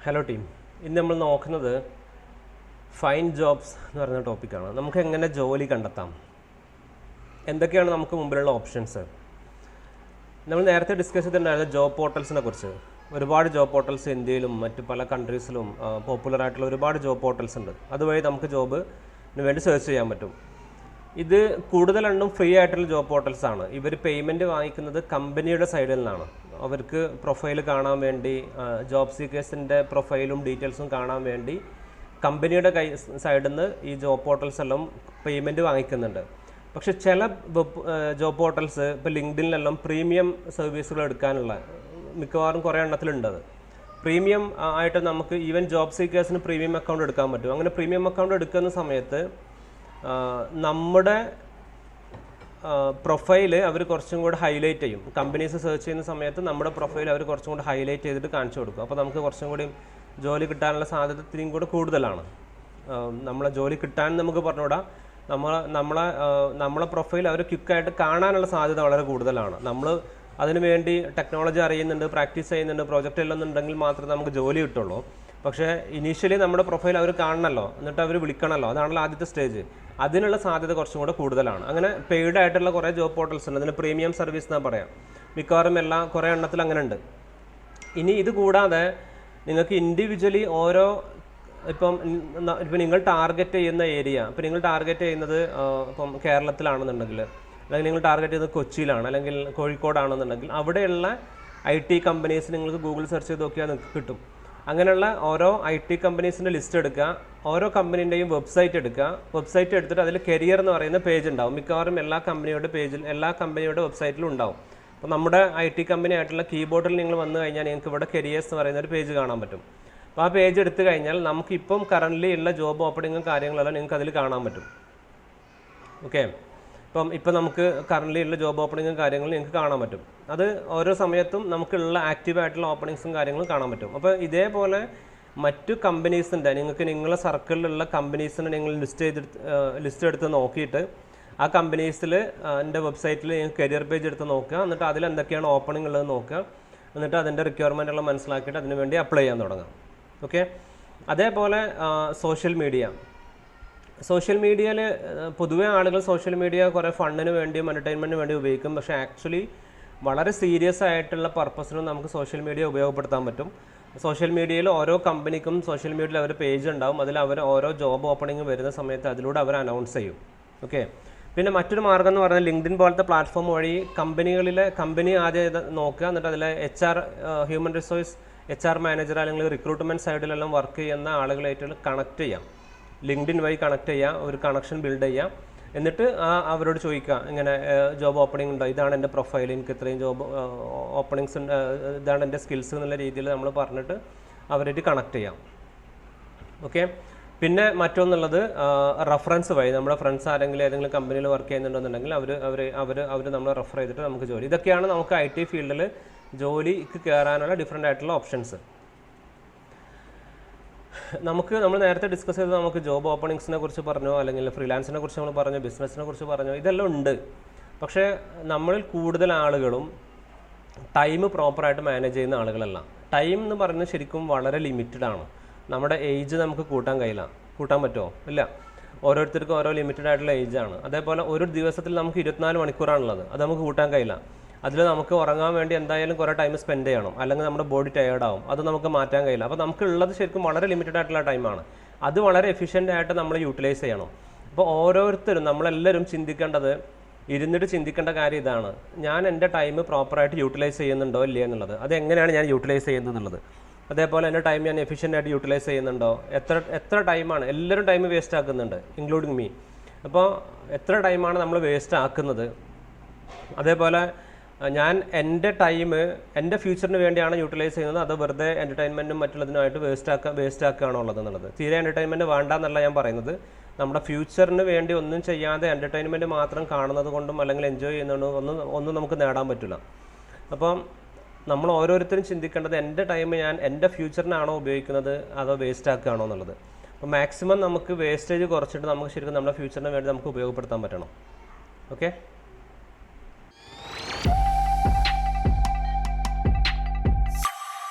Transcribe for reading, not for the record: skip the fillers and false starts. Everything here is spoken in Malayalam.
ഹലോ ടീം, ഇന്ന് നമ്മൾ നോക്കുന്നത് ഫൈൻഡ് ജോബ്സ് എന്ന് പറയുന്ന ടോപ്പിക്കാണ്. നമുക്ക് എങ്ങനെ ജോലി കണ്ടെത്താം, എന്തൊക്കെയാണ് നമുക്ക് മുമ്പിലുള്ള ഓപ്ഷൻസ്. നമ്മൾ നേരത്തെ ഡിസ്കസ് ചെയ്തിട്ടുണ്ടായിരുന്ന ജോബ് പോർട്ടൽസിനെ കുറിച്ച്. ഒരുപാട് ജോബ് പോർട്ടൽസ് ഇന്ത്യയിലും മറ്റ് പല കൺട്രീസിലും പോപ്പുലറായിട്ടുള്ള ഒരുപാട് ജോബ് പോർട്ടൽസ് ഉണ്ട്. അതുവഴി നമുക്ക് ജോബിന് വേണ്ടി സെർച്ച് ചെയ്യാൻ പറ്റും. ഇത് കൂടുതലെണ്ണം ഫ്രീ ആയിട്ടുള്ള ജോബ് പോർട്ടൽസ് ആണ്. ഇവർ പേയ്മെൻറ്റ് വാങ്ങിക്കുന്നത് കമ്പനിയുടെ സൈഡിൽ നിന്നാണ്. അവർക്ക് പ്രൊഫൈൽ കാണാൻ വേണ്ടി, ജോബ് സീക്കേഴ്സിൻ്റെ പ്രൊഫൈലും ഡീറ്റെയിൽസും കാണാൻ വേണ്ടി കമ്പനിയുടെ സൈഡിൽ നിന്ന് ഈ ജോബ് പോർട്ടൽസ് എല്ലാം പേയ്മെൻറ്റ് വാങ്ങിക്കുന്നുണ്ട്. പക്ഷേ ചില ജോബ് പോർട്ടൽസ് ഇപ്പോൾ ലിങ്ക്ഡിനിലെല്ലാം പ്രീമിയം സർവീസുകൾ എടുക്കാനുള്ള മിക്കവാറും കുറേ എണ്ണത്തിലുണ്ടത്. പ്രീമിയം ആയിട്ട് നമുക്ക് ഈവൻ ജോബ് സീക്കേഴ്സിന് പ്രീമിയം അക്കൗണ്ട് എടുക്കാൻ പറ്റും. അങ്ങനെ പ്രീമിയം അക്കൗണ്ട് എടുക്കുന്ന സമയത്ത് നമ്മുടെ പ്രൊഫൈല് അവർ കുറച്ചും കൂടെ ഹൈലൈറ്റ് ചെയ്യും. കമ്പനീസ് സെർച്ച് ചെയ്യുന്ന സമയത്ത് നമ്മുടെ പ്രൊഫൈൽ അവർ കുറച്ചും കൂടി ഹൈലൈറ്റ് ചെയ്തിട്ട് കാണിച്ചു കൊടുക്കും. അപ്പോൾ നമുക്ക് കുറച്ചും കൂടി ജോലി കിട്ടാനുള്ള സാധ്യത ഇത്തിരിയും കൂടെ കൂടുതലാണ്. നമ്മളെ ജോലി കിട്ടാൻ നമുക്ക് പറഞ്ഞുകൂടാ, നമ്മളെ പ്രൊഫൈൽ അവർ ക്വിക്കായിട്ട് കാണാനുള്ള സാധ്യത വളരെ കൂടുതലാണ്. നമ്മൾ അതിനു വേണ്ടി ടെക്നോളജി അറിയുന്നുണ്ട്, പ്രാക്ടീസ് ചെയ്യുന്നുണ്ട്, പ്രോജക്റ്റ് എല്ലാം ഉണ്ടെങ്കിൽ മാത്രമേ നമുക്ക് ജോലി കിട്ടുള്ളൂ. പക്ഷേ ഇനീഷ്യലി നമ്മുടെ പ്രൊഫൈൽ അവർ കാണണമല്ലോ, എന്നിട്ട് അവർ വിളിക്കണമല്ലോ. അതാണല്ലോ ആദ്യത്തെ സ്റ്റേജ്. അതിനുള്ള സാധ്യത കുറച്ചും കൂടെ കൂടുതലാണ്. അങ്ങനെ പെയ്ഡ് ആയിട്ടുള്ള കുറേ ജോബ് പോർട്ടൽസ് ഉണ്ട്. അതിന് പ്രീമിയം സർവീസ് എന്നാ പറയാം. മിക്കവാറും കുറേ എണ്ണത്തിൽ അങ്ങനെ ഉണ്ട്. ഇനി ഇത് കൂടാതെ നിങ്ങൾക്ക് ഇൻഡിവിജ്വലി ഇപ്പം നിങ്ങൾ ടാർഗറ്റ് ചെയ്യുന്ന ഏരിയ, ഇപ്പം നിങ്ങൾ ടാർഗറ്റ് ചെയ്യുന്നത് ഇപ്പം കേരളത്തിലാണെന്നുണ്ടെങ്കിൽ, അല്ലെങ്കിൽ നിങ്ങൾ ടാർഗറ്റ് ചെയ്യുന്നത് കൊച്ചിയിലാണ് അല്ലെങ്കിൽ കോഴിക്കോടാണെന്നുണ്ടെങ്കിൽ, അവിടെയുള്ള IT കമ്പനീസ് നിങ്ങൾക്ക് ഗൂഗിൾ സെർച്ച് ചെയ്ത് നോക്കിയാൽ നിങ്ങൾക്ക് കിട്ടും. അങ്ങനെയുള്ള ഓരോ IT കമ്പനീസിൻ്റെ ലിസ്റ്റ് എടുക്കുക, ഓരോ കമ്പനീൻ്റെയും വെബ്സൈറ്റ് എടുക്കുക. വെബ്സൈറ്റ് എടുത്തിട്ട് അതിൽ കരിയർ എന്ന് പറയുന്ന പേജ് ഉണ്ടാവും. മിക്കവാറും എല്ലാ കമ്പനിയുടെ വെബ്സൈറ്റിലും ഉണ്ടാവും. അപ്പോൾ നമ്മുടെ IT കമ്പനി ആയിട്ടുള്ള കീബോർഡിൽ നിങ്ങൾ വന്നു കഴിഞ്ഞാൽ നിങ്ങൾക്ക് ഇവിടെ കരിയേഴ്സ് എന്ന് പറയുന്ന ഒരു പേജ് കാണാൻ പറ്റും. അപ്പോൾ ആ പേജ് എടുത്തു കഴിഞ്ഞാൽ നമുക്കിപ്പം കറൻ്റ്ലി ഉള്ള ജോബ് ഓപ്പണിങ്ങും കാര്യങ്ങളെല്ലാം നിങ്ങൾക്ക് അതിൽ കാണാൻ പറ്റും. ഓക്കെ, ഇപ്പം നമുക്ക് കറൻ്റ്ലി ഉള്ള ജോബ് ഓപ്പണിങ്ങും കാര്യങ്ങളും നിങ്ങൾക്ക് കാണാൻ പറ്റും. അത് ഓരോ സമയത്തും നമുക്കുള്ള ആക്റ്റീവായിട്ടുള്ള ഓപ്പണിങ്സും കാര്യങ്ങളും കാണാൻ പറ്റും. അപ്പോൾ ഇതേപോലെ മറ്റു കമ്പനീസിൻ്റെ നിങ്ങളുടെ സർക്കിളിലുള്ള കമ്പനീസിനെ നിങ്ങൾ ലിസ്റ്റ് എടുത്ത് നോക്കിയിട്ട് ആ കമ്പനീസിൽ എൻ്റെ വെബ്സൈറ്റിൽ നിങ്ങൾക്ക് കരിയർ പേജ് എടുത്ത് നോക്കുക. എന്നിട്ട് അതിൽ എന്തൊക്കെയാണ് ഓപ്പണിംഗ് ഉള്ളത് നോക്കുക. എന്നിട്ട് അതിൻ്റെ റിക്വയർമെൻ്റ് എല്ലാം മനസ്സിലാക്കിയിട്ട് അതിന് വേണ്ടി അപ്ലൈ ചെയ്യാൻ തുടങ്ങാം. ഓക്കെ, അതേപോലെ സോഷ്യൽ മീഡിയയിൽ പൊതുവെ ആളുകൾ സോഷ്യൽ മീഡിയ കുറേ ഫണ്ടിന് വേണ്ടിയും എൻ്റർടൈൻമെൻറ്റിന് വേണ്ടി ഉപയോഗിക്കും. പക്ഷേ ആക്ച്വലി വളരെ സീരിയസ് ആയിട്ടുള്ള പർപ്പസിനും നമുക്ക് സോഷ്യൽ മീഡിയ ഉപയോഗപ്പെടുത്താൻ പറ്റും. സോഷ്യൽ മീഡിയയിൽ ഓരോ കമ്പനിക്കും സോഷ്യൽ മീഡിയയിൽ അവർ പേജ് ഉണ്ടാവും. അതിൽ അവർ ഓരോ ജോബ് ഓപ്പണിംഗ് വരുന്ന സമയത്ത് അതിലൂടെ അവർ അനൗൺസ് ചെയ്യും. ഓക്കെ, പിന്നെ മറ്റൊരു മാർഗ്ഗം എന്ന് പറഞ്ഞാൽ ലിങ്ക്ഡിൻ പോലത്തെ പ്ലാറ്റ്ഫോം വഴി കമ്പനി ആദ്യം നോക്കുക. എന്നിട്ട് അതിൽ ഹ്യൂമൻ റിസോഴ്സ് HR മാനേജർ അല്ലെങ്കിൽ റിക്രൂട്ട്മെൻറ്റ് സൈഡിലെല്ലാം വർക്ക് ചെയ്യുന്ന ആളുകളായിട്ട് കണക്ട് ചെയ്യാം. ലിങ്ക്ഡിൻ വഴി കണക്ട് ചെയ്യുക, ഒരു കണക്ഷൻ ബിൽഡ് ചെയ്യുക. എന്നിട്ട് അവരോട് ചോദിക്കുക, ഇങ്ങനെ ജോബ് ഓപ്പണിംഗ് ഉണ്ടോ, ഇതാണ് എൻ്റെ പ്രൊഫൈൽ, എനിക്ക് ഇത്രയും ജോബ് ഓപ്പണിങ്സ് ഉണ്ട്, ഇതാണ് എൻ്റെ സ്കിൽസ് എന്നുള്ള രീതിയിൽ നമ്മൾ പറഞ്ഞിട്ട് അവരായിട്ട് കണക്ട് ചെയ്യാം. ഓക്കെ, പിന്നെ മറ്റൊന്നുള്ളത് റെഫറൻസ് വഴി നമ്മുടെ ഫ്രണ്ട്സ് ആരെങ്കിലും ഏതെങ്കിലും കമ്പനിയിൽ വർക്ക് ചെയ്യുന്നുണ്ടെന്നുണ്ടെങ്കിൽ അവർ നമ്മളെ റെഫർ ചെയ്തിട്ട് നമുക്ക് ജോലി. ഇതൊക്കെയാണ് നമുക്ക് IT ഫീൽഡിൽ ജോലിക്ക് കയറാനുള്ള ഡിഫറെൻ്റ് ആയിട്ടുള്ള ഓപ്ഷൻസ്. നമ്മൾ നേരത്തെ ഡിസ്കസ് ചെയ്തത് നമുക്ക് ജോബ് ഓപ്പണിങ്സിനെ കുറിച്ച് പറഞ്ഞു, അല്ലെങ്കിൽ ഫ്രീലാൻസിനെ കുറിച്ച് നമ്മൾ പറഞ്ഞു, ബിസിനസ്സിനെ കുറിച്ച് പറഞ്ഞു. ഇതെല്ലാം ഉണ്ട്. പക്ഷേ നമ്മളിൽ കൂടുതൽ ആളുകളും ടൈം പ്രോപ്പറായിട്ട് മാനേജ് ചെയ്യുന്ന ആളുകളല്ല. ടൈം എന്ന് പറയുന്നത് ശരിക്കും വളരെ ലിമിറ്റഡ് ആണ്. നമ്മുടെ ഏജ് നമുക്ക് കൂട്ടാൻ പറ്റുമോ? ഇല്ല. ഓരോരുത്തർക്കും ഓരോ ലിമിറ്റഡ് ആയിട്ടുള്ള ഏജാണ്. അതേപോലെ ഒരു ദിവസത്തിൽ നമുക്ക് 24 മണിക്കൂറാണുള്ളത്. അത് നമുക്ക് കൂട്ടാൻ കഴിയില്ല. അതിൽ നമുക്ക് ഉറങ്ങാൻ വേണ്ടി എന്തായാലും കുറേ ടൈം സ്പെൻഡ് ചെയ്യണം, അല്ലെങ്കിൽ നമ്മുടെ ബോഡി ടയേർഡാവും. അത് നമുക്ക് മാറ്റാൻ കഴിയില്ല. അപ്പോൾ നമുക്കുള്ളത് ശരിക്കും വളരെ ലിമിറ്റഡ് ആയിട്ടുള്ള ടൈമാണ്. അത് വളരെ എഫിഷ്യൻ്റ് ആയിട്ട് നമ്മൾ യൂട്ടിലൈസ് ചെയ്യണം. അപ്പോൾ ഓരോരുത്തരും നമ്മളെല്ലാവരും ഇരുന്നിട്ട് ചിന്തിക്കേണ്ട കാര്യം ഇതാണ്: ഞാൻ എൻ്റെ ടൈം പ്രോപ്പറായിട്ട് യൂട്ടിലൈസ് ചെയ്യുന്നുണ്ടോ ഇല്ലേ എന്നുള്ളത്. അതെങ്ങനെയാണ് ഞാൻ യൂട്ടിലൈസ് ചെയ്യുന്നത് എന്നുള്ളത്. അതേപോലെ എൻ്റെ ടൈം ഞാൻ എഫിഷ്യൻ്റ് ആയിട്ട് യൂട്ടിലൈസ് ചെയ്യുന്നുണ്ടോ, എത്ര ടൈമാണ്. എല്ലാവരും ടൈം വേസ്റ്റ് ആക്കുന്നുണ്ട്, ഇൻക്ലൂഡിങ് മീ. അപ്പോൾ എത്ര ടൈമാണ് നമ്മൾ വേസ്റ്റ് ആക്കുന്നത്. അതേപോലെ ഞാൻ എൻ്റെ ടൈം എൻ്റെ ഫ്യൂച്ചറിന് വേണ്ടിയാണ് യൂട്ടിലൈസ് ചെയ്യുന്നത്, അത് വെറുതെ എൻ്റർടൈൻമെൻറ്റും മറ്റുള്ളതിനുമായിട്ട് വേസ്റ്റ് ആക്കുകയാണോ ഉള്ളത് എന്നുള്ളത്. തീരെ എൻ്റർടൈൻമെൻറ്റ് വേണ്ട എന്നല്ല ഞാൻ പറയുന്നത്. നമ്മുടെ ഫ്യൂച്ചറിന് വേണ്ടി ഒന്നും ചെയ്യാതെ എൻ്റർടൈൻമെൻറ്റ് മാത്രം കാണുന്നത് കൊണ്ടും അല്ലെങ്കിൽ എൻജോയ് ചെയ്യുന്നതുകൊണ്ടും ഒന്നും നമുക്ക് നേടാൻ പറ്റില്ല. അപ്പം നമ്മൾ ഓരോരുത്തരും ചിന്തിക്കേണ്ടത് എൻ്റെ ടൈം ഞാൻ എൻ്റെ ഫ്യൂച്ചറിനാണോ ഉപയോഗിക്കുന്നത് അതോ വേസ്റ്റ് ആക്കുകയാണോ എന്നുള്ളത്. അപ്പോൾ മാക്സിമം നമുക്ക് വേസ്റ്റേജ് കുറച്ചിട്ട് നമുക്ക് ശരിക്കും നമ്മുടെ ഫ്യൂച്ചറിന് വേണ്ടി നമുക്ക് ഉപയോഗപ്പെടുത്താൻ പറ്റണം. ഓക്കെ.